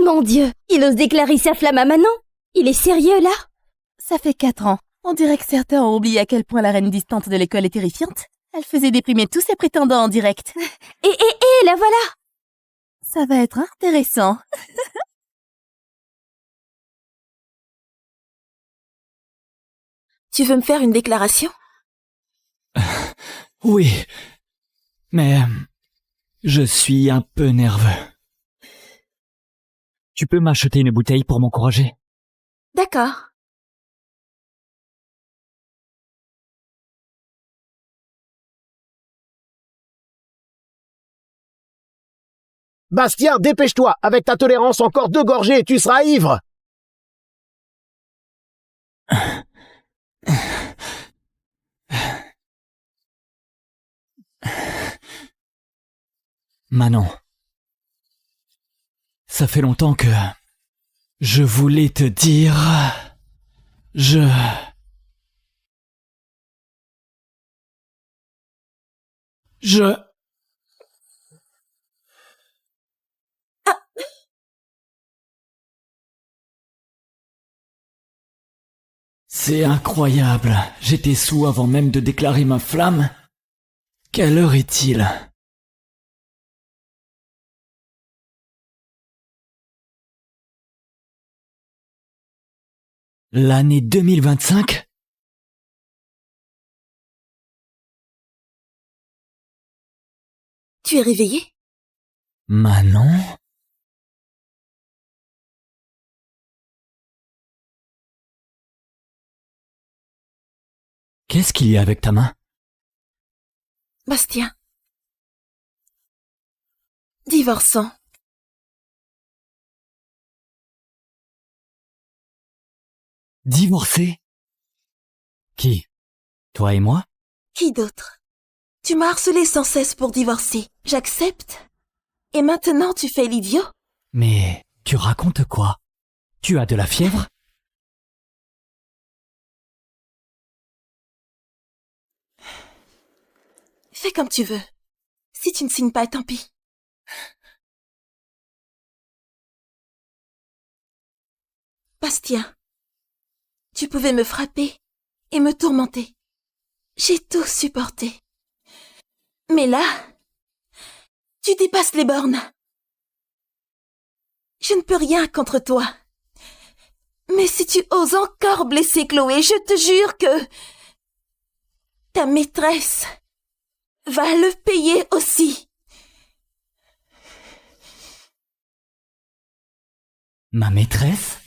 Mon Dieu, il ose déclarer sa flamme à Manon? Il est sérieux, là? Ça fait 4 ans. On dirait que certains ont oublié à quel point la reine distante de l'école est terrifiante. Elle faisait déprimer tous ses prétendants en direct. Et la voilà! Ça va être intéressant. Tu veux me faire une déclaration? Oui, mais je suis un peu nerveux. Tu peux m'acheter une bouteille pour m'encourager? D'accord. Bastien, dépêche-toi. Avec ta tolérance, encore 2 gorgées et tu seras ivre. Manon, ça fait longtemps que je voulais te dire... Je... C'est incroyable, j'étais sous avant même de déclarer ma flamme. Quelle heure est-il? L'année 2025? Tu es réveillé? Manon? Qu'est-ce qu'il y a avec ta main? Bastien. Divorçons. Divorcé? Qui? Toi et moi? Qui d'autre? Tu m'as harcelé sans cesse pour divorcer. J'accepte. Et maintenant tu fais l'idiot? Mais tu racontes quoi? Tu as de la fièvre? Fais comme tu veux. Si tu ne signes pas, tant pis. Bastien, tu pouvais me frapper et me tourmenter. J'ai tout supporté. Mais là, tu dépasses les bornes. Je ne peux rien contre toi. Mais si tu oses encore blesser Chloé, je te jure que ta maîtresse va le payer aussi. Ma maîtresse?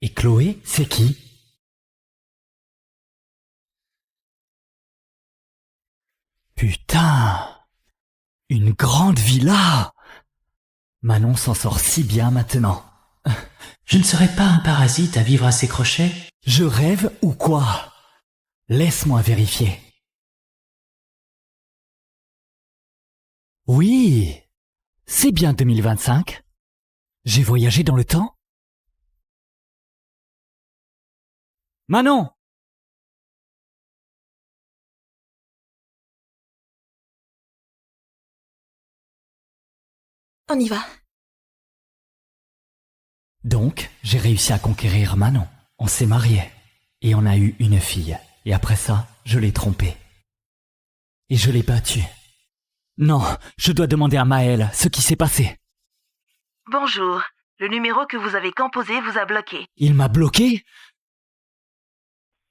Et Chloé, c'est qui? Putain! Une grande villa! Manon s'en sort si bien maintenant. Je ne serais pas un parasite à vivre à ses crochets? Je rêve ou quoi? Laisse-moi vérifier. Oui, c'est bien 2025. J'ai voyagé dans le temps? Manon! On y va. Donc, j'ai réussi à conquérir Manon. On s'est mariés. Et on a eu une fille. Et après ça, je l'ai trompée. Et je l'ai battue. Non, je dois demander à Maël ce qui s'est passé. Bonjour. Le numéro que vous avez composé vous a bloqué. Il m'a bloqué?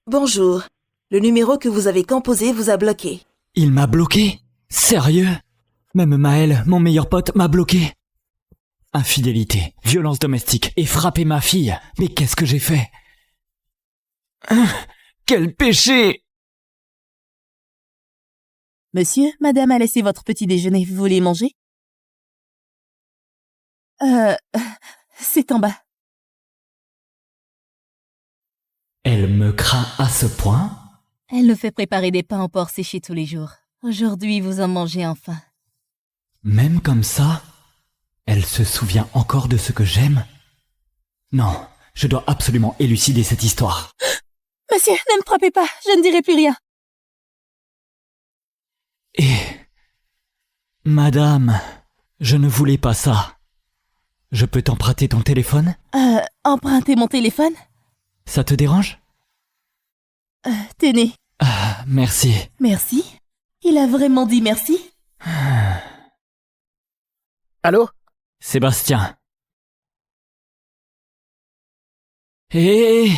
Bonjour. Le numéro que vous avez composé vous a bloqué. Il m'a bloqué? Sérieux? Même Maël, mon meilleur pote, m'a bloqué. Infidélité, violence domestique et frapper ma fille. Mais qu'est-ce que j'ai fait? Quel péché! Monsieur, madame a laissé votre petit déjeuner. Vous voulez manger? C'est en bas. Elle me craint à ce point? Elle nous fait préparer des pains au porc séchés tous les jours. Aujourd'hui, vous en mangez enfin. Même comme ça, elle se souvient encore de ce que j'aime? Non, je dois absolument élucider cette histoire. Monsieur, ne me frappez pas, je ne dirai plus rien. Et... Madame, je ne voulais pas ça. Je peux t'emprunter ton téléphone? Emprunter mon téléphone? Ça te dérange? Tenez. Ah, merci. Merci? Il a vraiment dit merci? Allô? Sébastien. Hé!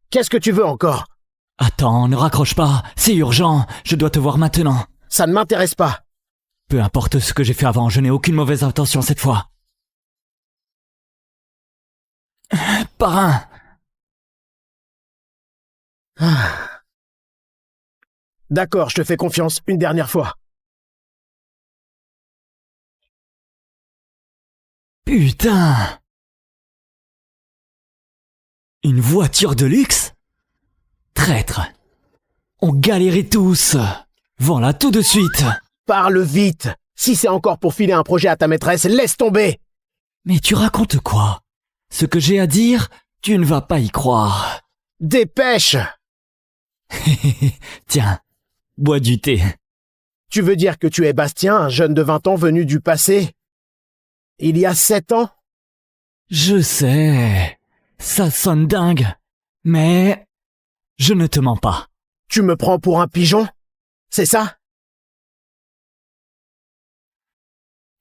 Qu'est-ce que tu veux encore? Attends, ne raccroche pas, c'est urgent, je dois te voir maintenant. Ça ne m'intéresse pas. Peu importe ce que j'ai fait avant, je n'ai aucune mauvaise intention cette fois. Parrain! Ah. D'accord, je te fais confiance une dernière fois. Putain! Une voiture de luxe? Traître! On galérait tous! Vends-la tout de suite! Parle vite. Si c'est encore pour filer un projet à ta maîtresse, laisse tomber. Mais tu racontes quoi? Ce que j'ai à dire, tu ne vas pas y croire. Dépêche. Tiens, bois du thé. Tu veux dire que tu es Bastien, un jeune de 20 ans venu du passé? Il y a 7 ans? Je sais, ça sonne dingue, mais je ne te mens pas. Tu me prends pour un pigeon? C'est ça?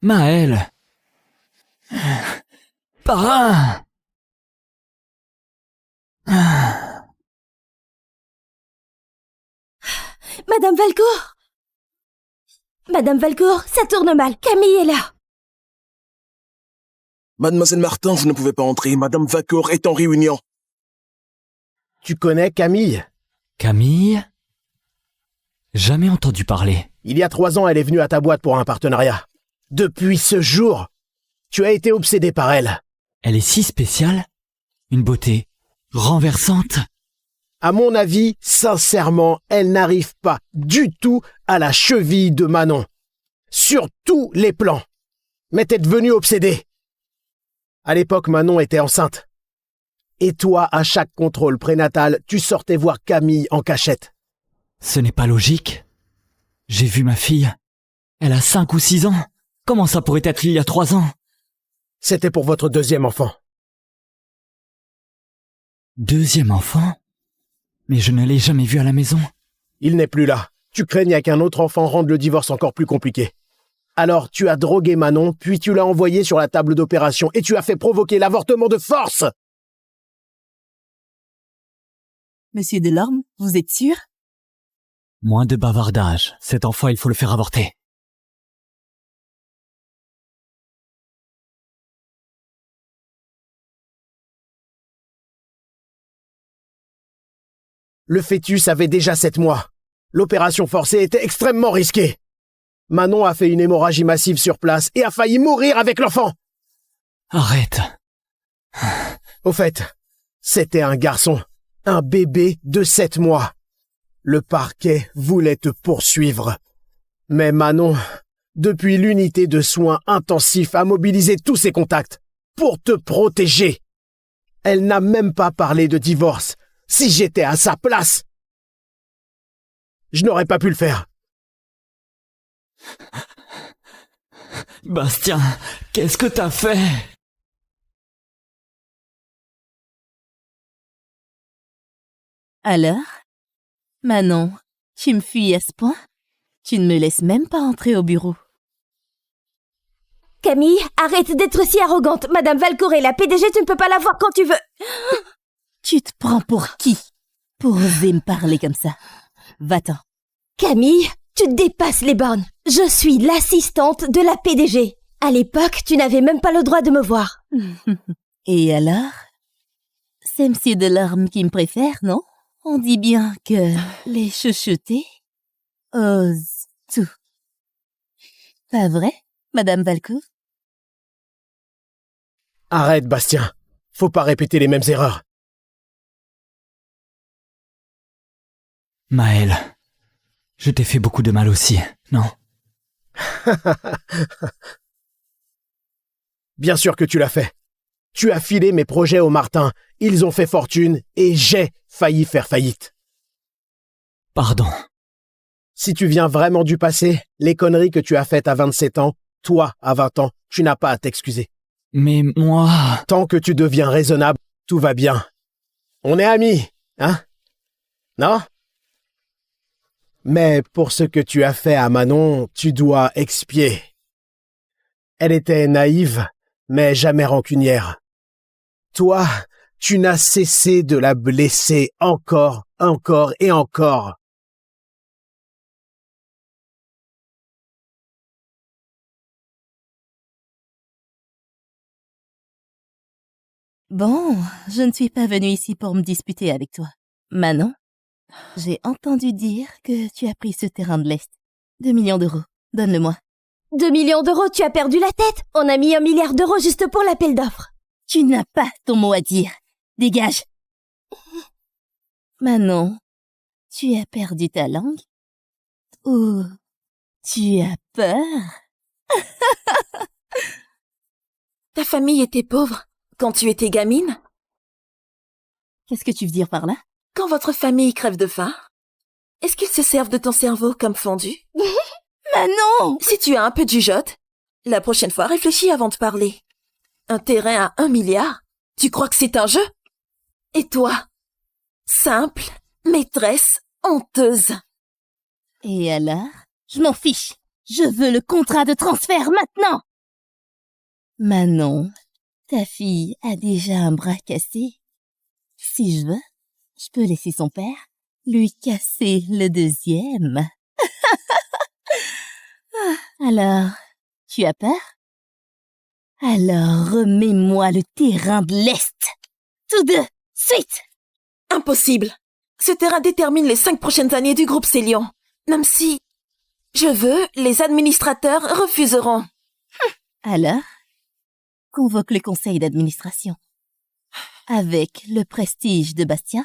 Maël. Parrain. Madame Valcourt! Madame Valcourt, ça tourne mal. Camille est là. Mademoiselle Martin, vous ne pouvez pas entrer. Madame Valcourt est en réunion. Tu connais Camille? Camille? Jamais entendu parler. Il y a 3 ans, elle est venue à ta boîte pour un partenariat. Depuis ce jour, tu as été obsédé par elle. Elle est si spéciale? Une beauté renversante? À mon avis, sincèrement, elle n'arrive pas du tout à la cheville de Manon. Sur tous les plans. Mais t'es devenu obsédé. À l'époque, Manon était enceinte. Et toi, à chaque contrôle prénatal, tu sortais voir Camille en cachette. Ce n'est pas logique. J'ai vu ma fille. Elle a 5 ou 6 ans. Comment ça pourrait être il y a 3 ans? C'était pour votre 2e enfant. 2e enfant? Mais je ne l'ai jamais vu à la maison. Il n'est plus là. Tu craignais qu'un autre enfant rende le divorce encore plus compliqué. Alors tu as drogué Manon, puis tu l'as envoyée sur la table d'opération et tu as fait provoquer l'avortement de force. Monsieur Delorme, vous êtes sûr? Moins de bavardage. Cet enfant, il faut le faire avorter. Le fœtus avait déjà 7 mois. L'opération forcée était extrêmement risquée. Manon a fait une hémorragie massive sur place et a failli mourir avec l'enfant. Arrête. Au fait, c'était un garçon, un bébé de 7 mois. Le parquet voulait te poursuivre. Mais Manon, depuis l'unité de soins intensifs, a mobilisé tous ses contacts pour te protéger. Elle n'a même pas parlé de divorce. Si j'étais à sa place, je n'aurais pas pu le faire. Bastien, qu'est-ce que t'as fait? Alors? Manon, tu me fuis à ce point? Tu ne me laisses même pas entrer au bureau. Camille, arrête d'être si arrogante. Madame Valcourt est la PDG, tu ne peux pas la voir quand tu veux. Tu te prends pour qui? Pour oser me parler comme ça. Va-t'en. Camille, tu dépasses les bornes. Je suis l'assistante de la PDG. À l'époque, tu n'avais même pas le droit de me voir. Et alors? C'est Monsieur Delorme qui me préfère, non? On dit bien que les chouchoutés osent tout. Pas vrai, Madame Valcourt? Arrête, Bastien. Faut pas répéter les mêmes erreurs. Maël, je t'ai fait beaucoup de mal aussi, non? Bien sûr que tu l'as fait. Tu as filé mes projets aux Martin, ils ont fait fortune et j'ai failli faire faillite. Pardon. Si tu viens vraiment du passé, les conneries que tu as faites à 27 ans, toi, à 20 ans, tu n'as pas à t'excuser. Mais moi... Tant que tu deviens raisonnable, tout va bien. On est amis, hein? Non? Mais pour ce que tu as fait à Manon, tu dois expier. Elle était naïve, mais jamais rancunière. Toi, tu n'as cessé de la blesser encore et encore. Bon, je ne suis pas venue ici pour me disputer avec toi. Manon, j'ai entendu dire que tu as pris ce terrain de l'Est. 2 millions d'euros. Donne-le-moi. 2 millions d'euros, tu as perdu la tête. On a mis 1 milliard d'euros juste pour l'appel d'offres. Tu n'as pas ton mot à dire. Dégage. Manon, tu as perdu ta langue? Ou tu as peur? Ta famille était pauvre quand tu étais gamine? Qu'est-ce que tu veux dire par là? Quand votre famille crève de faim, est-ce qu'ils se servent de ton cerveau comme fondu? Manon! Si tu as un peu de jugeote, la prochaine fois réfléchis avant de parler. Un terrain à 1 milliard? Tu crois que c'est un jeu? Et toi? Simple, maîtresse, honteuse. Et alors? Je m'en fiche. Je veux le contrat de transfert maintenant. Manon, ta fille a déjà un bras cassé. Si je veux, je peux laisser son père lui casser le deuxième. Alors, tu as peur? Alors remets-moi le terrain de l'Est. Tous deux, suite! Impossible. Ce terrain détermine les 5 prochaines années du groupe Célion. Même si je veux, les administrateurs refuseront. Alors, convoque le conseil d'administration. Avec le prestige de Bastien,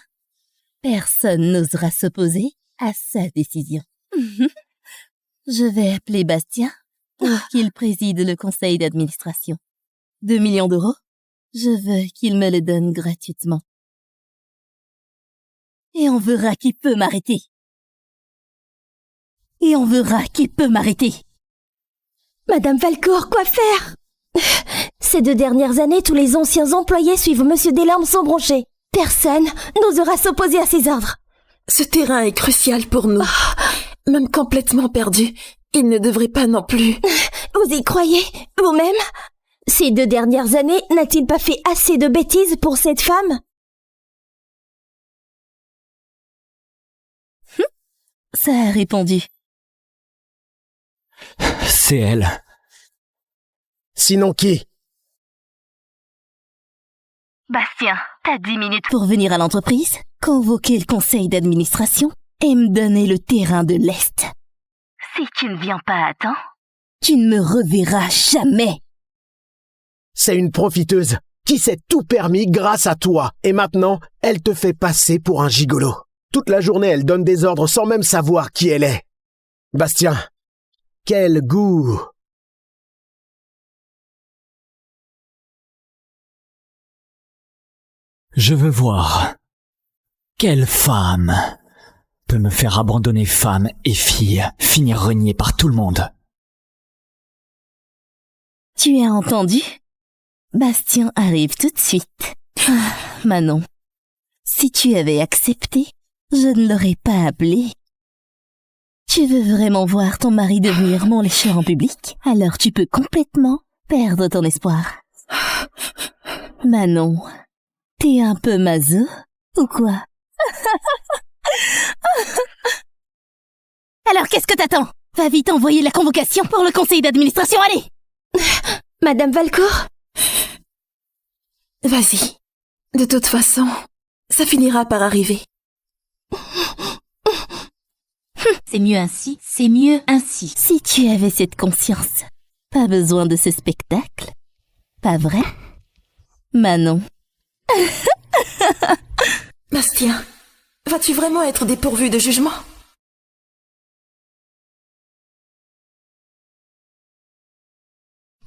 personne n'osera s'opposer à sa décision. Je vais appeler Bastien pour qu'il préside le conseil d'administration. 2 millions d'euros, je veux qu'il me le donne gratuitement. Et on verra qui peut m'arrêter. Madame Valcourt, quoi faire? Ces 2 dernières années, tous les anciens employés suivent Monsieur Delorme sans broncher. Personne n'osera s'opposer à ses ordres. Ce terrain est crucial pour nous. Même complètement perdu, il ne devrait pas non plus. Vous y croyez, vous-même? Ces 2 dernières années, n'a-t-il pas fait assez de bêtises pour cette femme? Ça a répondu. C'est elle. Sinon qui? Bastien, t'as 10 minutes pour venir à l'entreprise, convoquer le conseil d'administration et me donner le terrain de l'Est. Si tu ne viens pas à temps, tu ne me reverras jamais. C'est une profiteuse qui s'est tout permis grâce à toi. Et maintenant, elle te fait passer pour un gigolo. Toute la journée, elle donne des ordres sans même savoir qui elle est. Bastien, quel goût! Je veux voir. Quelle femme peut me faire abandonner femme et fille, finir reniée par tout le monde? Tu as entendu? Bastien arrive tout de suite. Manon, si tu avais accepté, je ne l'aurais pas appelé. Tu veux vraiment voir ton mari devenir mon lécheur en public? Alors tu peux complètement perdre ton espoir. Manon, t'es un peu maso ou quoi? Alors qu'est-ce que t'attends? Va vite envoyer la convocation pour le conseil d'administration, allez! Madame Valcourt? Vas-y. De toute façon, ça finira par arriver. C'est mieux ainsi, c'est mieux ainsi. Si tu avais cette conscience, pas besoin de ce spectacle. Pas vrai? Manon. Bastien, vas-tu vraiment être dépourvu de jugement?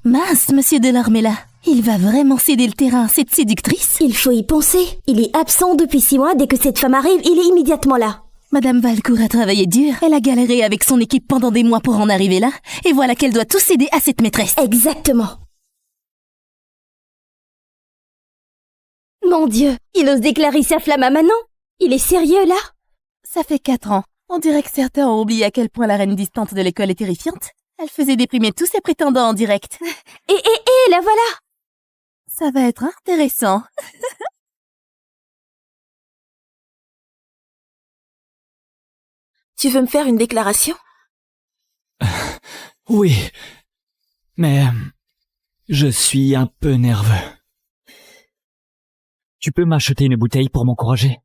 Mince, Monsieur Delorme est là. Il va vraiment céder le terrain à cette séductrice? Il faut y penser. Il est absent depuis 6 mois. Dès que cette femme arrive, il est immédiatement là. Madame Valcourt a travaillé dur. Elle a galéré avec son équipe pendant des mois pour en arriver là. Et voilà qu'elle doit tout céder à cette maîtresse. Exactement. Mon Dieu, il ose déclarer sa flamme à Manon. Il est sérieux, là? Ça fait 4 ans. On dirait que certains ont oublié à quel point la reine distante de l'école est terrifiante. Elle faisait déprimer tous ses prétendants en direct. Et la voilà! Ça va être intéressant. Tu veux me faire une déclaration? Oui, mais je suis un peu nerveux. Tu peux m'acheter une bouteille pour m'encourager?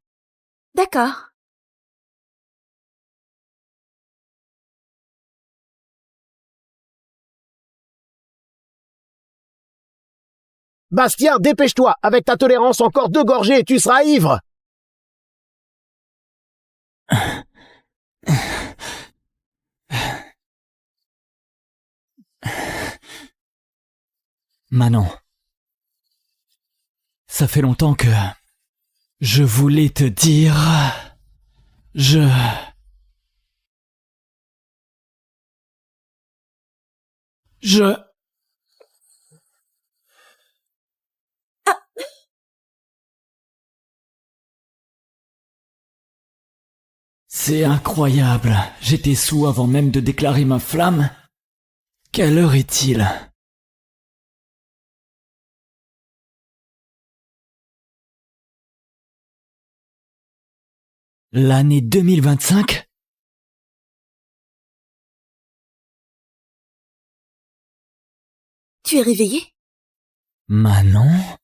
D'accord. Bastien, dépêche-toi. Avec ta tolérance, encore 2 gorgées et tu seras ivre. Manon, ça fait longtemps que je voulais te dire... Je... C'est incroyable, j'étais sous avant même de déclarer ma flamme. Quelle heure est-il? L'année 2025? Tu es réveillé? Manon?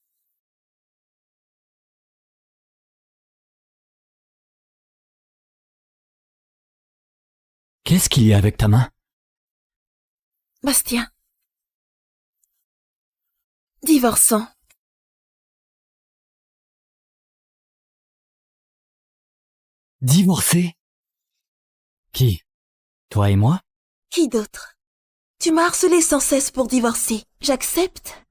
Qu'est-ce qu'il y a avec ta main? Bastien. Divorçons. Divorcé? Qui? Toi et moi? Qui d'autre? Tu m'as harcelé sans cesse pour divorcer. J'accepte.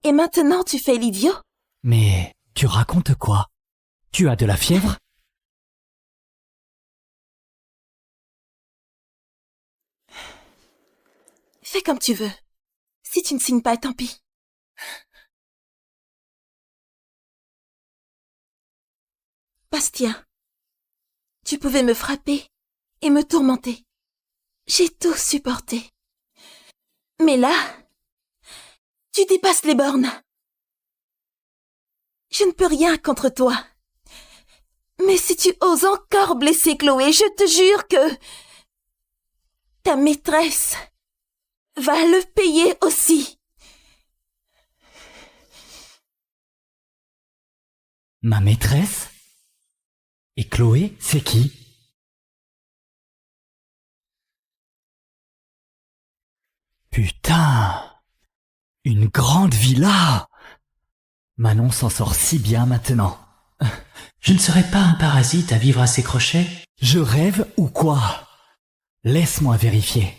Et maintenant tu fais l'idiot? Mais tu racontes quoi? Tu as de la fièvre? Fais comme tu veux. Si tu ne signes pas, tant pis. Bastien, tu pouvais me frapper et me tourmenter. J'ai tout supporté. Mais là, tu dépasses les bornes. Je ne peux rien contre toi. Mais si tu oses encore blesser Chloé, je te jure que ta maîtresse va le payer aussi. Ma maîtresse? Et Chloé, c'est qui? Putain! Une grande villa! Manon s'en sort si bien maintenant. Je ne serais pas un parasite à vivre à ses crochets? Je rêve ou quoi? Laisse-moi vérifier.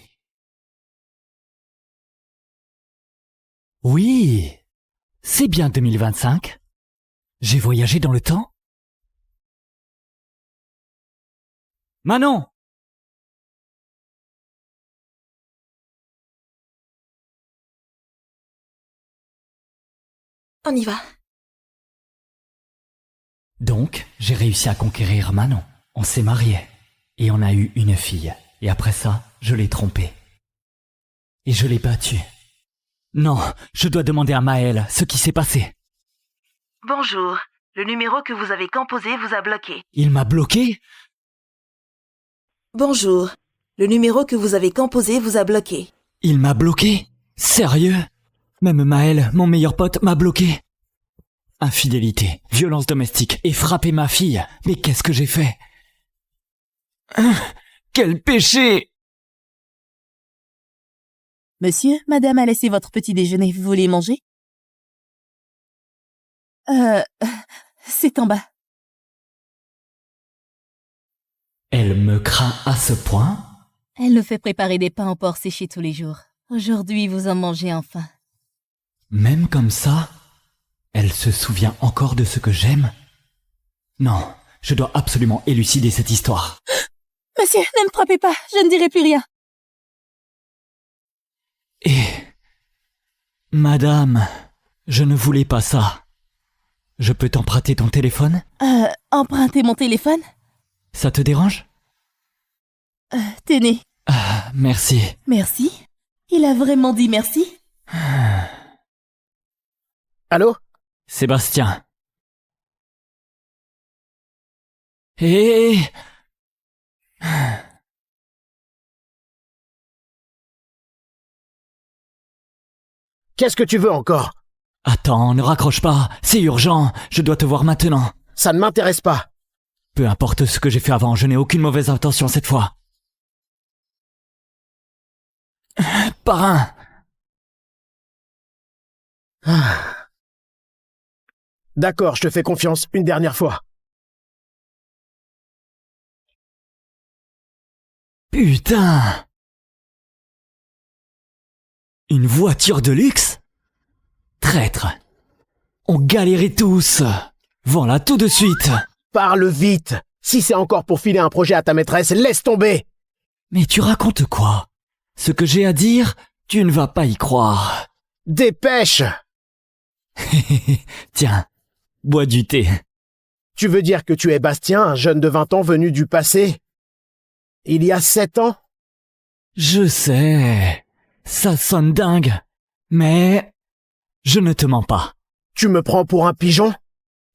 Oui, c'est bien 2025. J'ai voyagé dans le temps. Manon! On y va. Donc, j'ai réussi à conquérir Manon. On s'est mariés. Et on a eu une fille. Et après ça, je l'ai trompée. Et je l'ai battue. Non, je dois demander à Maël ce qui s'est passé. Bonjour. Le numéro que vous avez composé vous a bloqué. Il m'a bloqué? Bonjour. Le numéro que vous avez composé vous a bloqué. Il m'a bloqué? Sérieux? Même Maël, mon meilleur pote, m'a bloqué. Infidélité, violence domestique et frapper ma fille. Mais qu'est-ce que j'ai fait? Quel péché! Monsieur, madame a laissé votre petit déjeuner. Vous voulez manger? C'est en bas. Elle me craint à ce point? Elle nous fait préparer des pains au porc séchés tous les jours. Aujourd'hui, vous en mangez enfin. Même comme ça, elle se souvient encore de ce que j'aime? Non, Je dois absolument élucider cette histoire. Monsieur, ne me frappez pas, je ne dirai plus rien. Et... Madame, je ne voulais pas ça. Je peux t'emprunter ton téléphone? Emprunter mon téléphone? Ça te dérange? Tenez. Ah, merci. Merci? Il a vraiment dit merci? Allô? Sébastien. Hé! Qu'est-ce que tu veux encore? Attends, ne raccroche pas, c'est urgent, je dois te voir maintenant. Ça ne m'intéresse pas. Peu importe ce que j'ai fait avant, je n'ai aucune mauvaise intention cette fois. Parrain! D'accord, je te fais confiance une dernière fois. Putain! Une voiture de luxe? Traître! On galérait tous! Voilà tout de suite! Parle vite. Si c'est encore pour filer un projet à ta maîtresse, laisse tomber. Mais tu racontes quoi? Ce que j'ai à dire, tu ne vas pas y croire. Dépêche. Tiens, bois du thé. Tu veux dire que tu es Bastien, un jeune de 20 ans venu du passé? Il y a 7 ans? Je sais, ça sonne dingue, mais je ne te mens pas. Tu me prends pour un pigeon?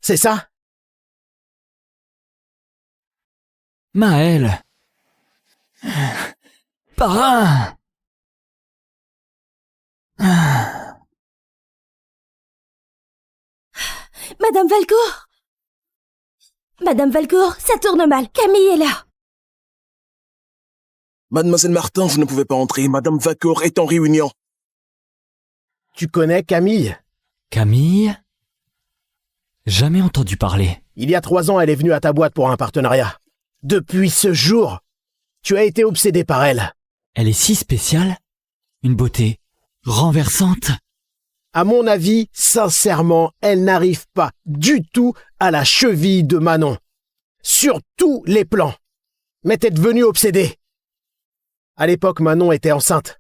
C'est ça? Maëlle. Parrain. Madame Valcourt! Madame Valcourt, ça tourne mal. Camille est là. Mademoiselle Martin, vous ne pouvez pas entrer. Madame Valcourt est en réunion. Tu connais Camille? Camille? Jamais entendu parler. Il y a 3 ans, elle est venue à ta boîte pour un partenariat. Depuis ce jour, tu as été obsédé par elle. Elle est si spéciale? Une beauté renversante? À mon avis, sincèrement, elle n'arrive pas du tout à la cheville de Manon. Sur tous les plans. Mais t'es devenu obsédé. À l'époque, Manon était enceinte.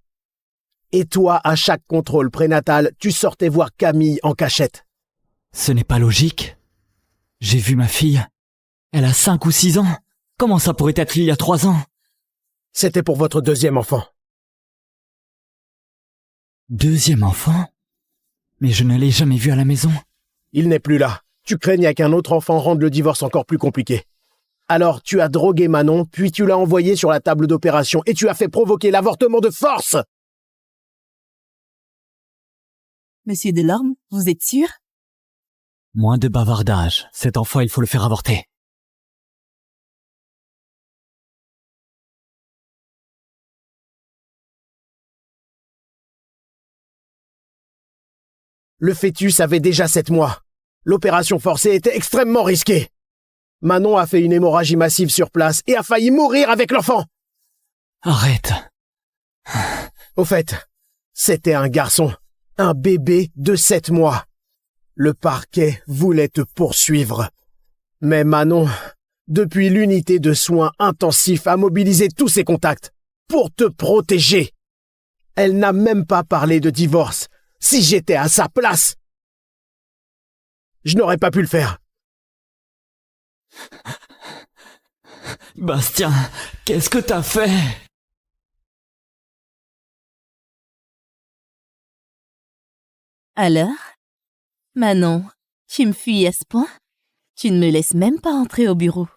Et toi, à chaque contrôle prénatal, tu sortais voir Camille en cachette. Ce n'est pas logique. J'ai vu ma fille. Elle a 5 ou 6 ans. Comment ça pourrait être il y a 3 ans? C'était pour votre 2e enfant. 2e enfant? Mais je ne l'ai jamais vu à la maison. Il n'est plus là. Tu craignais qu'un autre enfant rende le divorce encore plus compliqué. Alors tu as drogué Manon, puis tu l'as envoyée sur la table d'opération et tu as fait provoquer l'avortement de force. Monsieur Delorme, vous êtes sûr? Moins de bavardage. Cet enfant, il faut le faire avorter. Le fœtus avait déjà 7 mois. L'opération forcée était extrêmement risquée. Manon a fait une hémorragie massive sur place et a failli mourir avec l'enfant. Arrête. Au fait, c'était un garçon, un bébé de 7 mois. Le parquet voulait te poursuivre. Mais Manon, depuis l'unité de soins intensifs, a mobilisé tous ses contacts pour te protéger. Elle n'a même pas parlé de divorce. Si j'étais à sa place, je n'aurais pas pu le faire. Bastien, qu'est-ce que t'as fait? Alors? Manon, tu me fuis à ce point? Tu ne me laisses même pas entrer au bureau.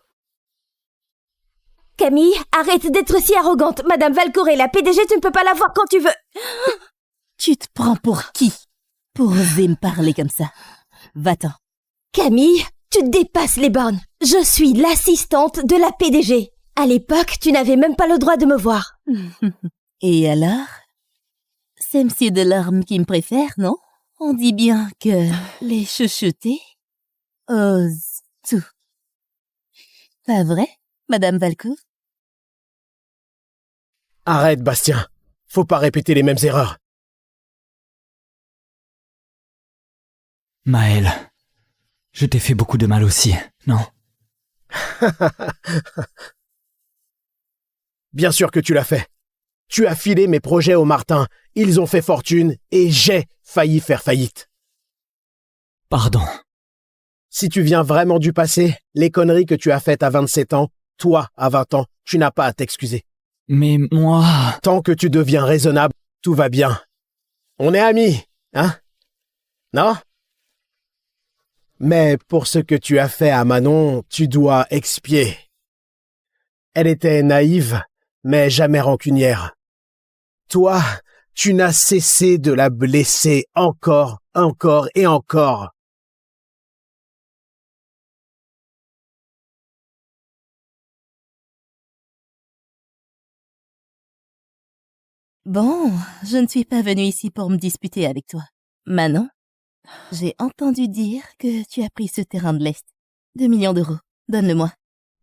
Camille, arrête d'être si arrogante. Madame Valcourt est la PDG, tu ne peux pas la voir quand tu veux. Tu te prends pour qui? Pour oser me parler comme ça. Va-t'en. Camille, tu dépasses les bornes. Je suis l'assistante de la PDG. À l'époque, tu n'avais même pas le droit de me voir. Et alors? C'est Monsieur Delorme qui me préfère, non? On dit bien que les chuchotés osent tout. Pas vrai, Madame Valcourt? Arrête, Bastien. Faut pas répéter les mêmes erreurs. Maëlle, je t'ai fait beaucoup de mal aussi, non? Bien sûr que tu l'as fait. Tu as filé mes projets aux Martin. Ils ont fait fortune et j'ai failli faire faillite. Pardon. Si tu viens vraiment du passé, les conneries que tu as faites à 27 ans, toi, à 20 ans, tu n'as pas à t'excuser. Mais moi... Tant que tu deviens raisonnable, tout va bien. On est amis, hein? Non? Mais pour ce que tu as fait à Manon, tu dois expier. Elle était naïve, mais jamais rancunière. Toi, tu n'as cessé de la blesser encore et encore. Bon, je ne suis pas venue ici pour me disputer avec toi. Manon, j'ai entendu dire que tu as pris ce terrain de l'Est. 2 millions d'euros. Donne-le-moi.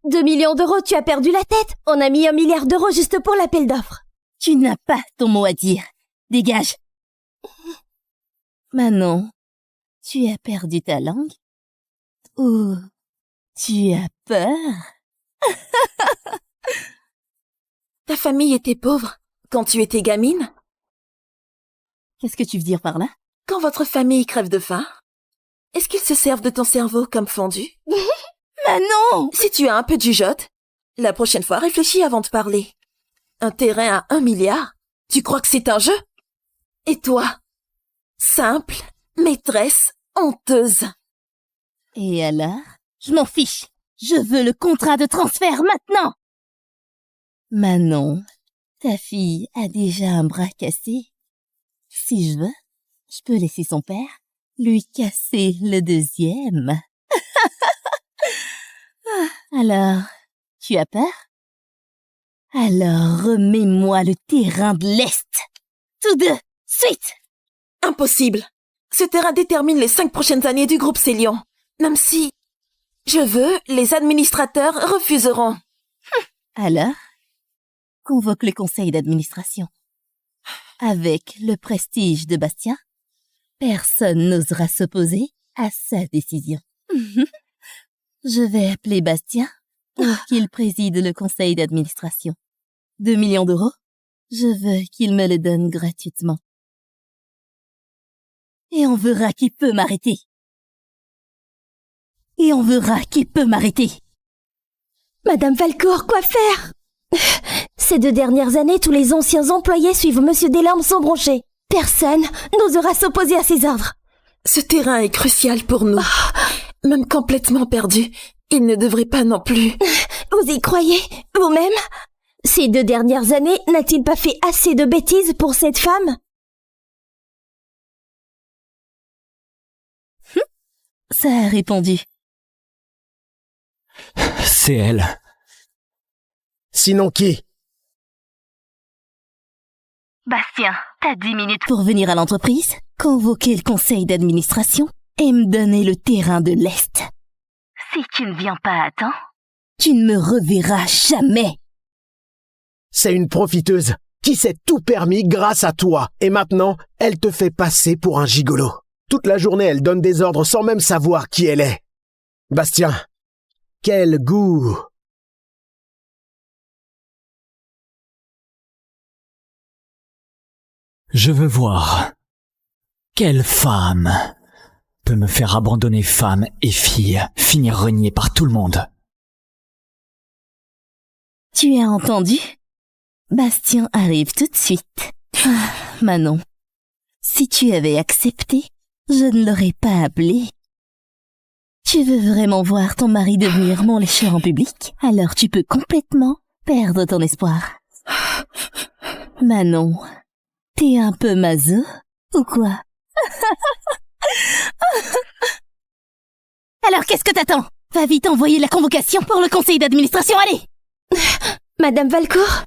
2 millions d'euros, tu as perdu la tête. On a mis 1 milliard d'euros juste pour l'appel d'offres. Tu n'as pas ton mot à dire. Dégage. Manon, tu as perdu ta langue? Ou tu as peur? Ta famille était pauvre quand tu étais gamine? Qu'est-ce que tu veux dire par là? Quand votre famille crève de faim, est-ce qu'ils se servent de ton cerveau comme fondu? Manon! Si tu as un peu de jugeote, la prochaine fois réfléchis avant de parler. Un terrain à 1 milliard? Tu crois que c'est un jeu? Et toi? Simple, maîtresse, honteuse. Et alors? Je m'en fiche. Je veux le contrat de transfert maintenant! Manon, ta fille a déjà un bras cassé. Si je veux, je peux laisser son père lui casser le deuxième. Alors, tu as peur? Alors remets-moi le terrain de l'Est. Tous deux, suite! Impossible. Ce terrain détermine les 5 prochaines années du groupe Célion. Même si je veux, les administrateurs refuseront. Alors, convoque le conseil d'administration. Avec le prestige de Bastien, personne n'osera s'opposer à sa décision. Je vais appeler Bastien pour qu'il préside le conseil d'administration. 2 millions d'euros, je veux qu'il me le donne gratuitement. Et on verra qui peut m'arrêter. Madame Valcourt, quoi faire? Ces 2 dernières années, tous les anciens employés suivent Monsieur Delorme sans broncher. Personne n'osera s'opposer à ses ordres. Ce terrain est crucial pour nous. Même complètement perdu, il ne devrait pas non plus. Vous y croyez, vous-même? Ces 2 dernières années, n'a-t-il pas fait assez de bêtises pour cette femme? Ça a répondu. C'est elle. Sinon qui? Bastien, t'as 10 minutes pour venir à l'entreprise, convoquer le conseil d'administration et me donner le terrain de l'Est. Si tu ne viens pas à temps, tu ne me reverras jamais. C'est une profiteuse qui s'est tout permis grâce à toi. Et maintenant, elle te fait passer pour un gigolo. Toute la journée, elle donne des ordres sans même savoir qui elle est. Bastien, quel goût! Je veux voir. Quelle femme peut me faire abandonner femme et fille, finir reniée par tout le monde? Tu as entendu? Bastien arrive tout de suite. Manon, si tu avais accepté, je ne l'aurais pas appelé. Tu veux vraiment voir ton mari devenir mon lécheur en public? Alors tu peux complètement perdre ton espoir. Manon, t'es un peu maso ou quoi? Alors qu'est-ce que t'attends? Va vite envoyer la convocation pour le conseil d'administration, allez! Madame Valcourt?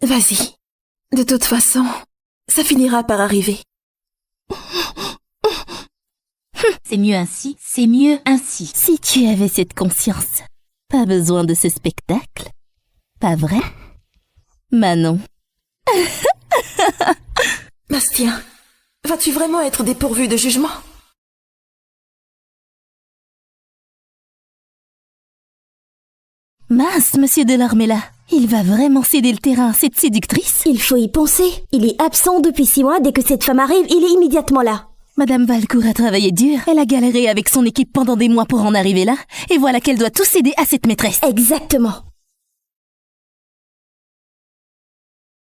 Vas-y. De toute façon, ça finira par arriver. C'est mieux ainsi, c'est mieux ainsi. Si tu avais cette conscience, pas besoin de ce spectacle. Pas vrai? Manon. Bastien, vas-tu vraiment être dépourvu de jugement? Mince, Monsieur Delorme est là. Il va vraiment céder le terrain à cette séductrice? Il faut y penser. Il est absent depuis 6 mois. Dès que cette femme arrive, il est immédiatement là. Madame Valcourt a travaillé dur. Elle a galéré avec son équipe pendant des mois pour en arriver là. Et voilà qu'elle doit tout céder à cette maîtresse. Exactement.